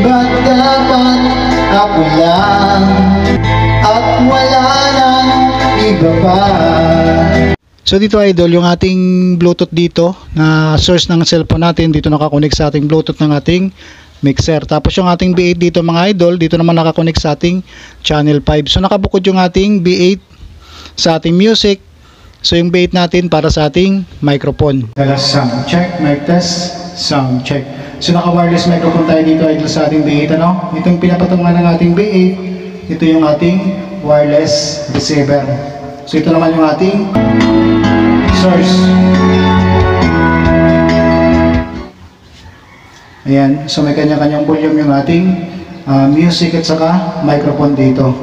ba't dapat ako lang at wala nang iba pa? So dito idol, yung ating Bluetooth dito na source ng cellphone natin, dito nakakonect sa ating Bluetooth ng ating mixer. Tapos yung ating B8 dito mga idol, dito naman nakakonect sa ating channel 5. So nakabukod yung ating B8 sa ating music. So yung B8 natin para sa ating microphone. Sound check, mic test, sound check. So naka-wireless microphone tayo dito idol sa ating B8, ano? Ito yung pinapatungan ng ating B8. Ito yung ating wireless receiver. So ito naman yung ating source. Ayan, so may kanya-kanyang volume yung ating music at saka microphone dito.